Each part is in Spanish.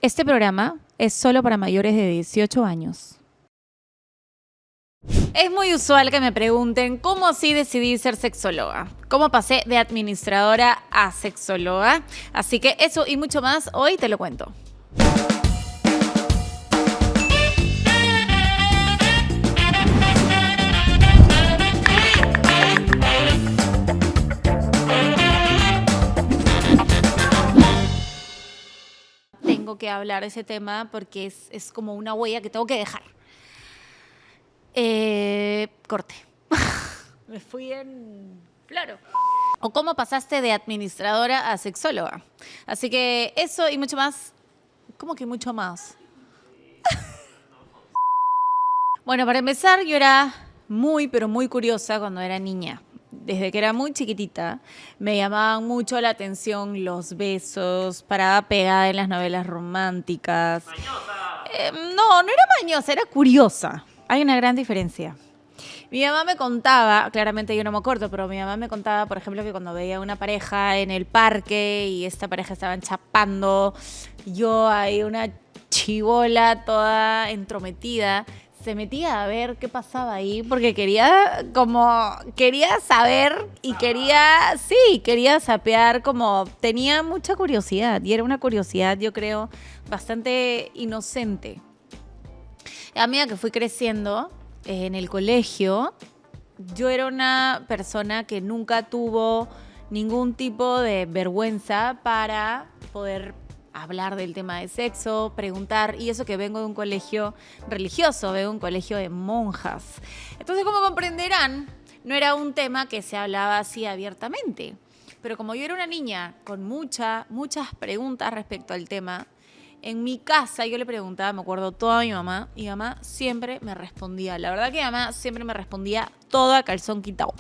Este programa es solo para mayores de 18 años. Es muy usual que me pregunten cómo así decidí ser sexóloga, cómo pasé de administradora a sexóloga. Así que eso y mucho más hoy te lo cuento. Tengo que hablar de ese tema porque es como una huella que tengo que dejar. Corte. Me fui en floro. O cómo pasaste de administradora a sexóloga. Así que eso y mucho más. ¿Cómo que mucho más? Bueno, para empezar, yo era pero muy curiosa cuando era niña. Desde que era muy chiquitita, me llamaban mucho la atención los besos, parada pegada en las novelas románticas. No era mañosa, era curiosa. Hay una gran diferencia. Mi mamá me contaba, claramente yo no me acuerdo, pero mi mamá me contaba, por ejemplo, que cuando veía una pareja en el parque y esta pareja estaban chapando, yo ahí una chibola toda entrometida, se metía a ver qué pasaba ahí porque quería saber y quería sapear, como tenía mucha curiosidad y era una curiosidad, yo creo, bastante inocente. A medida que fui creciendo en el colegio, yo era una persona que nunca tuvo ningún tipo de vergüenza para poder hablar del tema de sexo, preguntar, y eso que vengo de un colegio religioso, vengo de un colegio de monjas. Entonces, como comprenderán, no era un tema que se hablaba así abiertamente. Pero como yo era una niña con muchas preguntas respecto al tema, en mi casa yo le preguntaba, me acuerdo, todo a mi mamá, y mi mamá siempre me respondía. La verdad que mi mamá siempre me respondía todo a calzón quitado.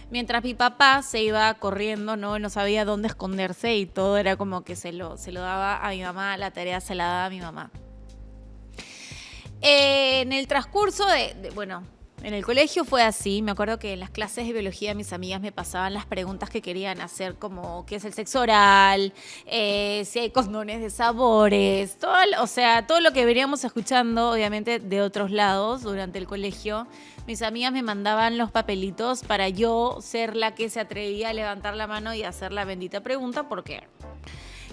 Mientras mi papá se iba corriendo, no sabía dónde esconderse y todo era como que se lo daba a mi mamá, la tarea se la daba a mi mamá. En el transcurso en el colegio fue así. Me acuerdo que en las clases de biología mis amigas me pasaban las preguntas que querían hacer, como qué es el sexo oral, si hay condones de sabores, todo lo que veníamos escuchando, obviamente, de otros lados durante el colegio. Mis amigas me mandaban los papelitos para yo ser la que se atrevía a levantar la mano y hacer la bendita pregunta, porque...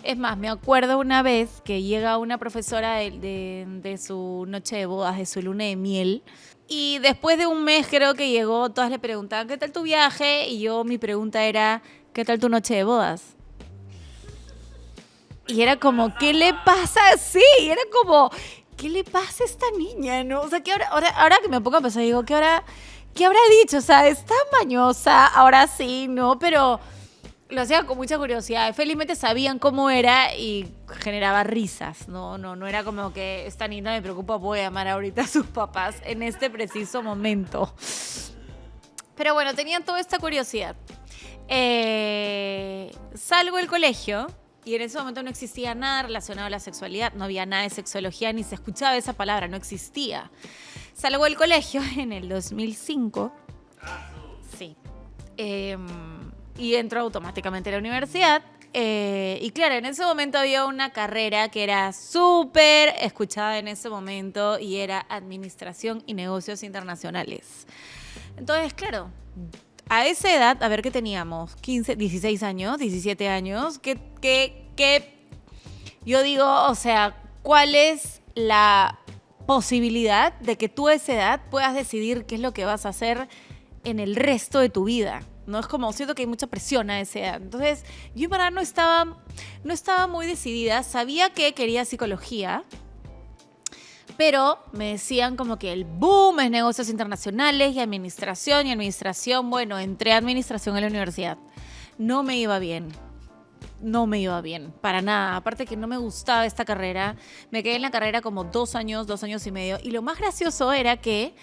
Es más, me acuerdo una vez que llega una profesora de su noche de bodas, de su luna de miel, y después de un mes creo que llegó, todas le preguntaban, ¿qué tal tu viaje? Y mi pregunta era, ¿qué tal tu noche de bodas? Y era como, ¿qué le pasa? Sí, era como, ¿qué le pasa a esta niña? ¿No? O sea, que ahora que me pongo a pensar, digo, ¿qué habrá dicho? O sea, está mañosa, ahora sí, ¿no? Pero... lo hacía con mucha curiosidad. Felizmente sabían cómo era y generaba risas. No era como que esta niña me preocupa, voy a llamar ahorita a sus papás en este preciso momento. Pero bueno, tenían toda esta curiosidad. Salgo del colegio y en ese momento no existía nada relacionado a la sexualidad. No había nada de sexología, ni se escuchaba esa palabra, no existía. Salgo del colegio en el 2005. Sí. Y entro automáticamente a la universidad. Y claro, en ese momento había una carrera que era súper escuchada en ese momento y era Administración y Negocios Internacionales. Entonces, claro, a esa edad, a ver qué teníamos, 15, 16 años, 17 años, que yo digo, o sea, ¿cuál es la posibilidad de que tú a esa edad puedas decidir qué es lo que vas a hacer en el resto de tu vida? No es como, siento que hay mucha presión a esa edad. Entonces, yo en verdad no estaba muy decidida. Sabía que quería psicología, pero me decían como que el boom es negocios internacionales y administración. Bueno, entré a administración en la universidad. No me iba bien, para nada. Aparte que no me gustaba esta carrera. Me quedé en la carrera como 2 años y medio. Y lo más gracioso era que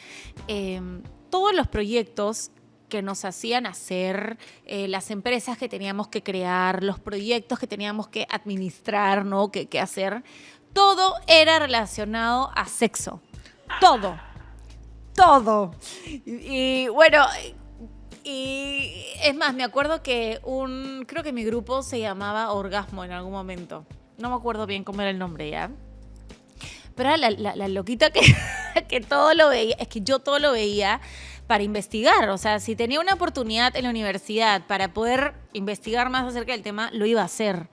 todos los proyectos que nos hacían hacer, las empresas que teníamos que crear, los proyectos que teníamos que administrar, ¿no? que hacer, todo era relacionado a sexo. Todo. Y bueno, y es más, me acuerdo que creo que mi grupo se llamaba Orgasmo en algún momento. no me acuerdo bien cómo era el nombre ya. Pero era la loquita que, que todo lo veía. Es que yo todo lo veía para investigar. O sea, si tenía una oportunidad en la universidad para poder investigar más acerca del tema, lo iba a hacer.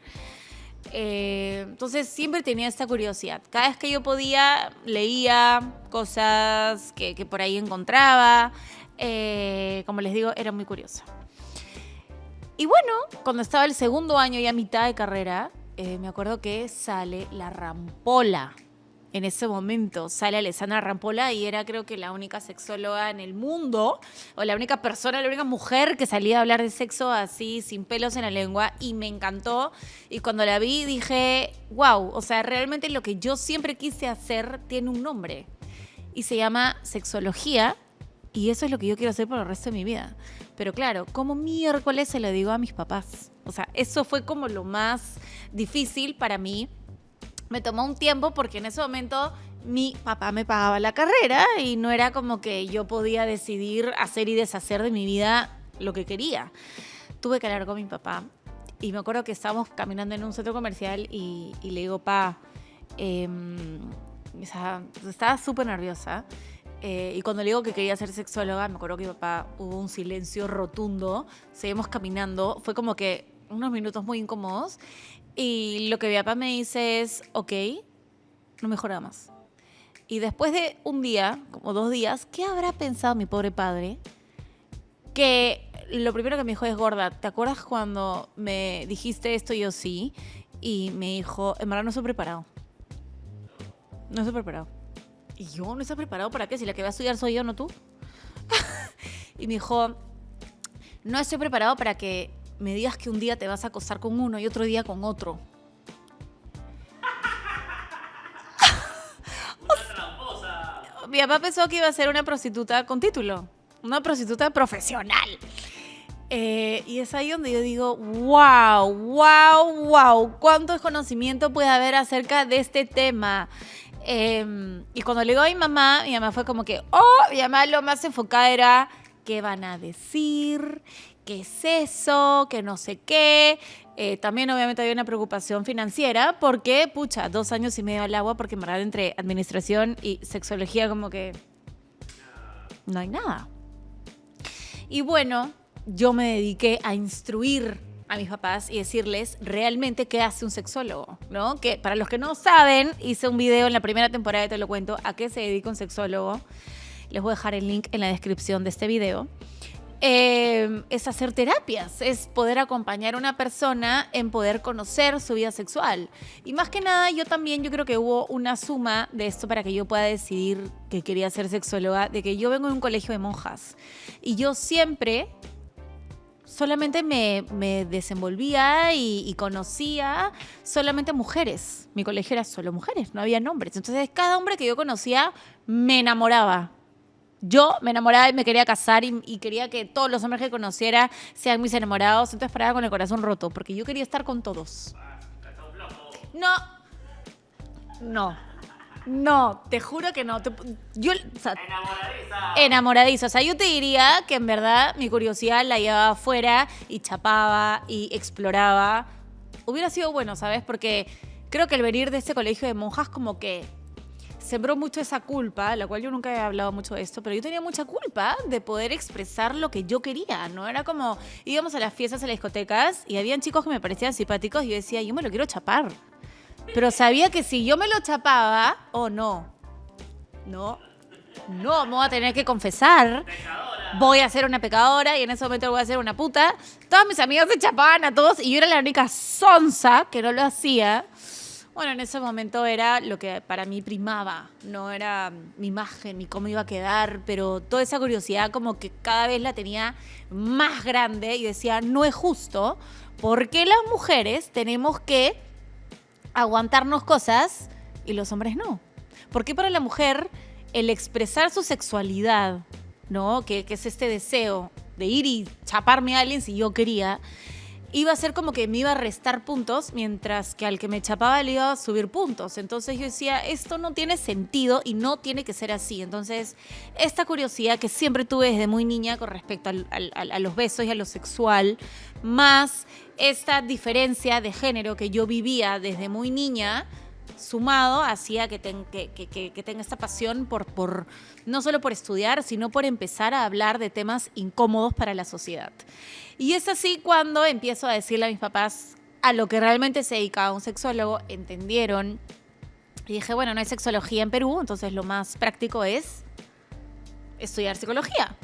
Entonces siempre tenía esta curiosidad. Cada vez que yo podía, leía cosas que por ahí encontraba. Como les digo, era muy curiosa. Y bueno, cuando estaba el segundo año, ya a mitad de carrera, me acuerdo que sale La Rampola. En ese momento sale Alessandra Rampola y era, creo que, la única sexóloga en el mundo, o la única persona, la única mujer que salía a hablar de sexo así, sin pelos en la lengua, y me encantó. Y cuando la vi dije, wow, o sea, realmente lo que yo siempre quise hacer tiene un nombre. Y se llama sexología, y eso es lo que yo quiero hacer por el resto de mi vida. Pero claro, ¿cómo miércoles se lo digo a mis papás? O sea, eso fue como lo más difícil para mí. Me tomó un tiempo porque en ese momento mi papá me pagaba la carrera y no era como que yo podía decidir hacer y deshacer de mi vida lo que quería. Tuve que hablar con mi papá y me acuerdo que estábamos caminando en un centro comercial y le digo, pa, estaba súper nerviosa. Y cuando le digo que quería ser sexóloga, me acuerdo que mi papá, hubo un silencio rotundo, seguimos caminando, fue como que unos minutos muy incómodos. Y lo que mi papá me dice es, ok, no mejora más. Y después de un día, como 2 días, ¿qué habrá pensado mi pobre padre? Que lo primero que me dijo es, gorda, ¿te acuerdas cuando me dijiste esto? Y yo sí. Y me dijo, en verdad no estoy preparado. No estoy preparado. Y yo, ¿no estás preparado para qué? Si la que va a estudiar soy yo, no tú. Y me dijo, no estoy preparado para que me digas que un día te vas a acostar con uno y otro día con otro. Una tramposa. Mi papá pensó que iba a ser una prostituta con título, una prostituta profesional. Y es ahí donde yo digo, wow, cuánto desconocimiento puede haber acerca de este tema. Y cuando le digo a mi mamá fue como que, mi mamá lo más enfocada era, ¿qué van a decir? ¿Qué es eso? ¿Qué no sé qué? También obviamente había una preocupación financiera porque, 2 años y medio al agua, porque en verdad entre administración y sexología como que no hay nada. Y bueno, yo me dediqué a instruir a mis papás y decirles realmente qué hace un sexólogo, ¿no? Que para los que no saben, hice un video en la primera temporada, te lo cuento, a qué se dedica un sexólogo. Les voy a dejar el link en la descripción de este video. Es hacer terapias, es poder acompañar a una persona en poder conocer su vida sexual. Y más que nada, yo creo que hubo una suma de esto para que yo pueda decidir que quería ser sexóloga, de que yo vengo de un colegio de monjas y yo siempre solamente me desenvolvía y conocía solamente mujeres. Mi colegio era solo mujeres, no había hombres. Entonces, cada hombre que yo conocía me enamoraba. Yo me enamoraba y me quería casar y quería que todos los hombres que conociera sean mis enamorados. Entonces paraba con el corazón roto porque yo quería estar con todos. No, te juro que no. Enamoradiza. O sea, yo te diría que en verdad mi curiosidad la llevaba afuera y chapaba y exploraba. Hubiera sido bueno, ¿sabes? Porque creo que el venir de este colegio de monjas como que sembró mucho esa culpa, la cual yo nunca he hablado mucho de esto, pero yo tenía mucha culpa de poder expresar lo que yo quería, ¿no? Era como, íbamos a las fiestas, a las discotecas, y habían chicos que me parecían simpáticos, y yo decía, yo me lo quiero chapar. Pero sabía que si yo me lo chapaba, no, me voy a tener que confesar. Voy a ser una pecadora, y en ese momento voy a ser una puta. Todas mis amigas se chapaban a todos, y yo era la única sonsa que no lo hacía. Bueno, en ese momento era lo que para mí primaba, no era mi imagen ni cómo iba a quedar, pero toda esa curiosidad como que cada vez la tenía más grande y decía, no es justo, ¿por qué las mujeres tenemos que aguantarnos cosas y los hombres no? ¿Por qué para la mujer el expresar su sexualidad, ¿no? Que es este deseo de ir y chaparme a alguien si yo quería, iba a ser como que me iba a restar puntos, mientras que al que me chapaba le iba a subir puntos. Entonces yo decía, esto no tiene sentido y no tiene que ser así. Entonces, esta curiosidad que siempre tuve desde muy niña con respecto a los besos y a lo sexual, más esta diferencia de género que yo vivía desde muy niña, sumado hacía que tenga esta pasión por no solo por estudiar, sino por empezar a hablar de temas incómodos para la sociedad. Y es así cuando empiezo a decirle a mis papás a lo que realmente se dedicaba un sexólogo, entendieron. Y dije, bueno, no hay sexología en Perú, entonces lo más práctico es estudiar psicología.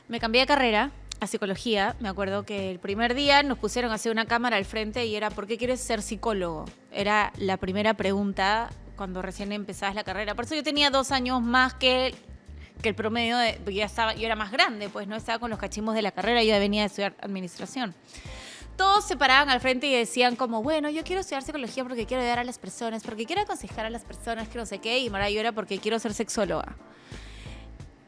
Me cambié de carrera a psicología. Me acuerdo que el primer día nos pusieron a hacer una cámara al frente y era, ¿por qué quieres ser psicólogo? Era la primera pregunta cuando recién empezabas la carrera. Por eso yo tenía 2 años más que el promedio, porque yo era más grande, pues no estaba con los cachimbos de la carrera, yo venía de estudiar administración. Todos se paraban al frente y decían como, bueno, yo quiero estudiar psicología porque quiero ayudar a las personas, porque quiero aconsejar a las personas, que no sé qué, y Mara yo era porque quiero ser sexóloga.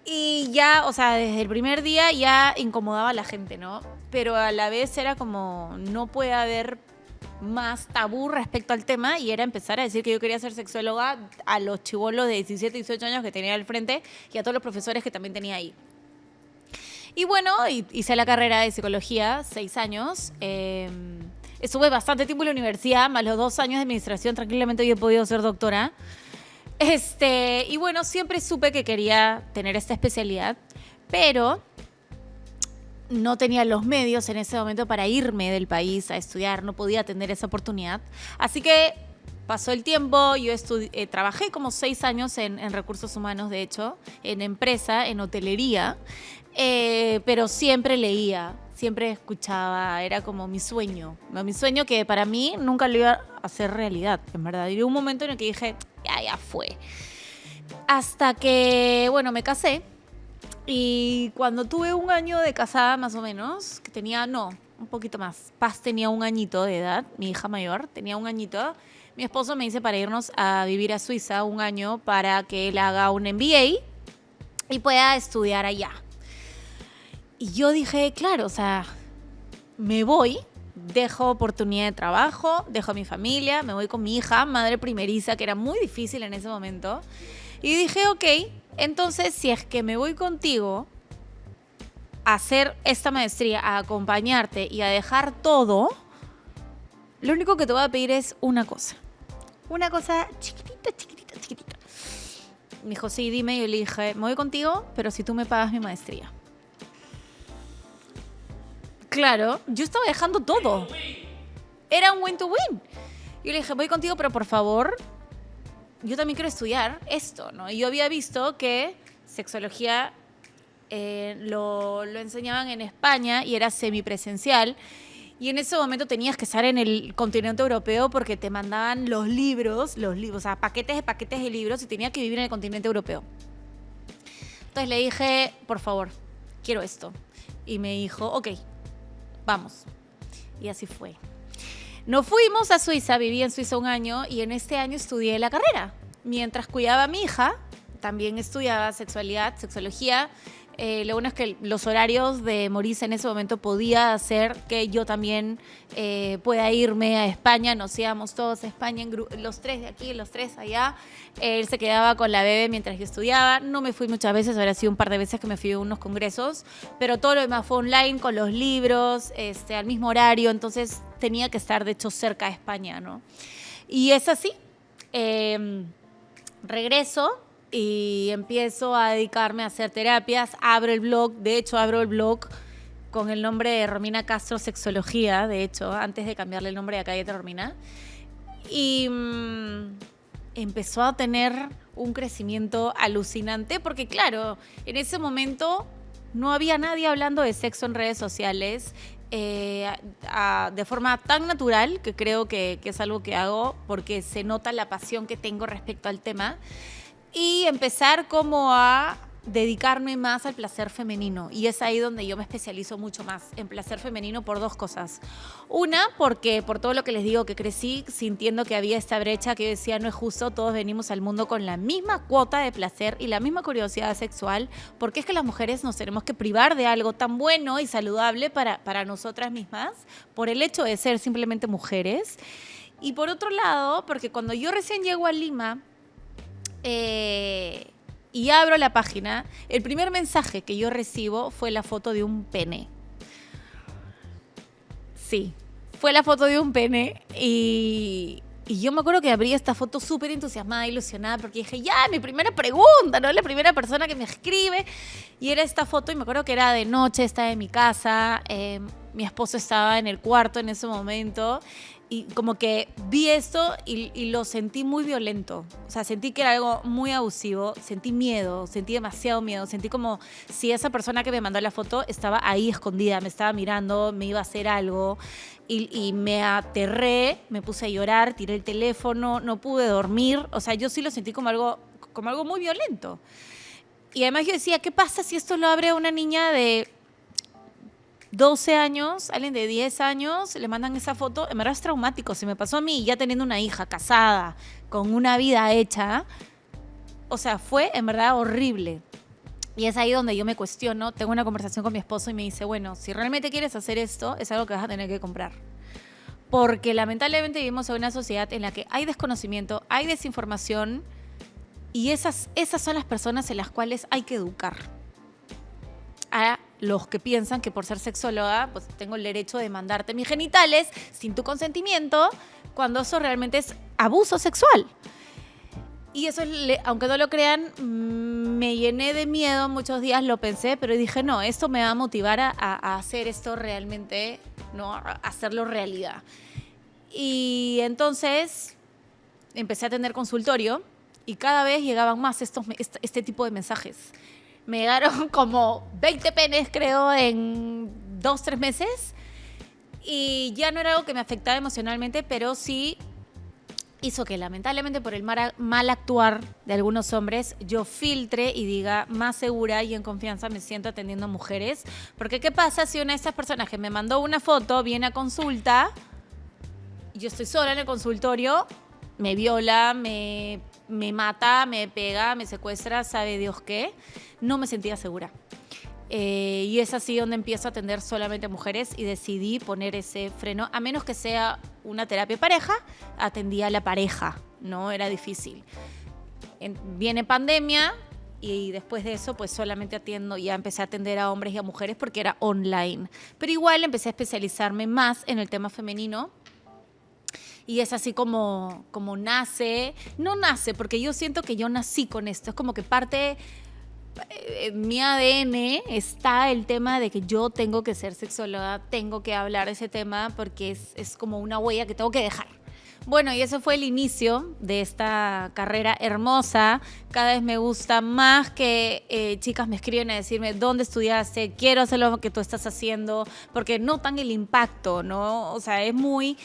Y ya, o sea, desde el primer día ya incomodaba a la gente, ¿no? Pero a la vez era como, no puede haber más tabú respecto al tema, y era empezar a decir que yo quería ser sexóloga a los chibolos de 17, 18 años que tenía al frente y a todos los profesores que también tenía ahí. Y bueno, hice la carrera de psicología, 6 años. Estuve bastante tiempo en la universidad, más los 2 años de administración, tranquilamente yo he podido ser doctora. Y bueno, siempre supe que quería tener esta especialidad, pero no tenía los medios en ese momento para irme del país a estudiar, no podía tener esa oportunidad. Así que pasó el tiempo, yo trabajé como 6 años en recursos humanos, de hecho, en empresa, en hotelería, pero siempre leía, siempre escuchaba, era como mi sueño que para mí nunca lo iba a hacer realidad, en verdad. Y hubo un momento en el que dije, ya fue. Hasta que, bueno, me casé. Y cuando tuve 1 año de casada, más o menos, que tenía, un poquito más. Paz tenía 1 añito de edad, mi hija mayor, tenía 1 añito. Mi esposo me dice para irnos a vivir a Suiza 1 año para que él haga un MBA y pueda estudiar allá. Y yo dije, claro, o sea, me voy, dejo oportunidad de trabajo, dejo a mi familia, me voy con mi hija, madre primeriza, que era muy difícil en ese momento. Y dije, ok, entonces si es que me voy contigo a hacer esta maestría, a acompañarte y a dejar todo, lo único que te voy a pedir es una cosa. Una cosa chiquitita. Me dijo, sí, dime. Y yo le dije, me voy contigo, pero si tú me pagas mi maestría. Claro, yo estaba dejando todo. Era un win to win. Yo le dije, voy contigo, pero por favor, yo también quiero estudiar esto, ¿no? Y yo había visto que sexología lo enseñaban en España y era semipresencial. Y en ese momento tenías que estar en el continente europeo porque te mandaban los libros, o sea, paquetes de libros, y tenía que vivir en el continente europeo. Entonces le dije, por favor, quiero esto. Y me dijo, ok, vamos. Y así fue. Nos fuimos a Suiza, viví en Suiza 1 año y en este año estudié la carrera. Mientras cuidaba a mi hija, también estudiaba sexología. Lo bueno es que los horarios de Maurice en ese momento podía hacer que yo también pueda irme a España. Nos íbamos todos a España, los 3 de aquí, los 3 allá. Él se quedaba con la bebé mientras yo estudiaba. No me fui muchas veces, habrá sido un par de veces que me fui a unos congresos, pero todo lo demás fue online, con los libros, al mismo horario. Entonces tenía que estar, de hecho, cerca de España, ¿no? Y es así. Regreso y empiezo a dedicarme a hacer terapias. Abro el blog con el nombre de Romina Castro Sexología, de hecho, antes de cambiarle el nombre de Calle Romina. Y empezó a tener un crecimiento alucinante porque, claro, en ese momento no había nadie hablando de sexo en redes sociales de forma tan natural, que creo que es algo que hago porque se nota la pasión que tengo respecto al tema. Y empezar como a dedicarme más al placer femenino, y es ahí donde yo me especializo mucho más en placer femenino por dos cosas. Una, porque por todo lo que les digo, que crecí sintiendo que había esta brecha, que yo decía no es justo, todos venimos al mundo con la misma cuota de placer y la misma curiosidad sexual, porque es que las mujeres nos tenemos que privar de algo tan bueno y saludable para nosotras mismas por el hecho de ser simplemente mujeres. Y por otro lado, porque cuando yo recién llego a Lima y abro la página, el primer mensaje que yo recibo fue la foto de un pene. Sí, fue la foto de un pene y yo me acuerdo que abrí esta foto súper entusiasmada, ilusionada, porque dije, ya, mi primera pregunta, ¿no? La primera persona que me escribe. Y era esta foto, y me acuerdo que era de noche, estaba en mi casa, mi esposo estaba en el cuarto en ese momento, y como que vi esto y lo sentí muy violento. O sea, sentí que era algo muy abusivo, sentí miedo, sentí demasiado miedo, sentí como si esa persona que me mandó la foto estaba ahí escondida, me estaba mirando, me iba a hacer algo, y me aterré, me puse a llorar, tiré el teléfono, no pude dormir. O sea, yo sí lo sentí como algo muy violento. Y además yo decía, ¿qué pasa si esto lo abre una niña de 12 años, alguien de 10 años, le mandan esa foto? En verdad es traumático. Si me pasó a mí, ya teniendo una hija casada, con una vida hecha, o sea, fue en verdad horrible. Y es ahí donde yo me cuestiono, tengo una conversación con mi esposo y me dice, bueno, si realmente quieres hacer esto, es algo que vas a tener que comprar. Porque lamentablemente vivimos en una sociedad en la que hay desconocimiento, hay desinformación, y esas son las personas en las cuales hay que educar. A los que piensan que por ser sexóloga, pues tengo el derecho de mandarte mis genitales sin tu consentimiento, cuando eso realmente es abuso sexual. Y eso, aunque no lo crean, me llené de miedo, muchos días lo pensé, pero dije, no, esto me va a motivar a hacer esto realmente, ¿no? A hacerlo realidad. Y entonces empecé a tener consultorio y cada vez llegaban más este tipo de mensajes. Me llegaron como 20 penes, creo, en 2-3 meses. Y ya no era algo que me afectaba emocionalmente, pero sí hizo que, lamentablemente, por el mal actuar de algunos hombres, yo filtre y diga más segura y en confianza me siento atendiendo a mujeres. Porque, ¿qué pasa si una de esas personas que me mandó una foto viene a consulta, y yo estoy sola en el consultorio, me viola, me mata, me pega, me secuestra, sabe Dios qué? No me sentía segura. Y es así donde empiezo a atender solamente a mujeres y decidí poner ese freno, a menos que sea una terapia de pareja, atendía a la pareja, ¿no? Era difícil. Viene pandemia y después de eso pues solamente ya empecé a atender a hombres y a mujeres porque era online. Pero igual empecé a especializarme más en el tema femenino. Y es así como nace, no nace, porque yo siento que yo nací con esto, es como que parte, en mi ADN está el tema de que yo tengo que ser sexóloga, tengo que hablar de ese tema porque es como una huella que tengo que dejar. Bueno, y eso fue el inicio de esta carrera hermosa. Cada vez me gusta más que chicas me escriben a decirme dónde estudiaste, quiero hacer lo que tú estás haciendo, porque notan el impacto, ¿no? O sea, es muy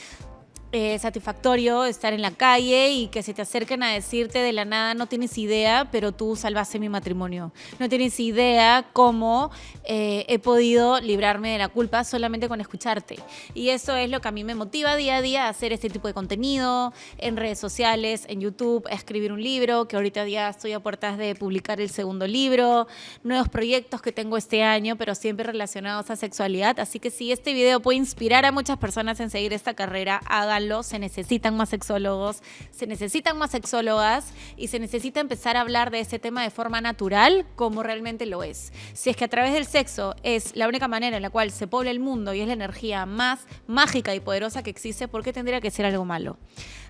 satisfactorio estar en la calle y que se te acerquen a decirte de la nada, no tienes idea, pero tú salvaste mi matrimonio. No tienes idea cómo he podido librarme de la culpa solamente con escucharte. Y eso es lo que a mí me motiva día a día a hacer este tipo de contenido en redes sociales, en YouTube, a escribir un libro, que ahorita ya estoy a puertas de publicar el segundo libro, nuevos proyectos que tengo este año, pero siempre relacionados a sexualidad. Así que si este video puede inspirar a muchas personas en seguir esta carrera, háganlo. Se necesitan más sexólogos, se necesitan más sexólogas y se necesita empezar a hablar de este tema de forma natural como realmente lo es. Si es que a través del sexo es la única manera en la cual se pobla el mundo y es la energía más mágica y poderosa que existe, ¿por qué tendría que ser algo malo?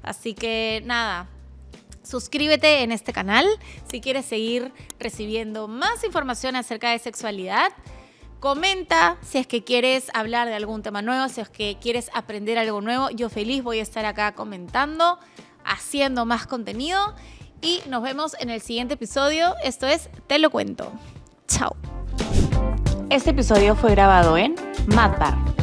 Así que nada, suscríbete en este canal si quieres seguir recibiendo más información acerca de sexualidad. Comenta si es que quieres hablar de algún tema nuevo, si es que quieres aprender algo nuevo. Yo feliz voy a estar acá comentando, haciendo más contenido y nos vemos en el siguiente episodio. Esto es Te lo cuento. Chao. Este episodio fue grabado en Mad Bar.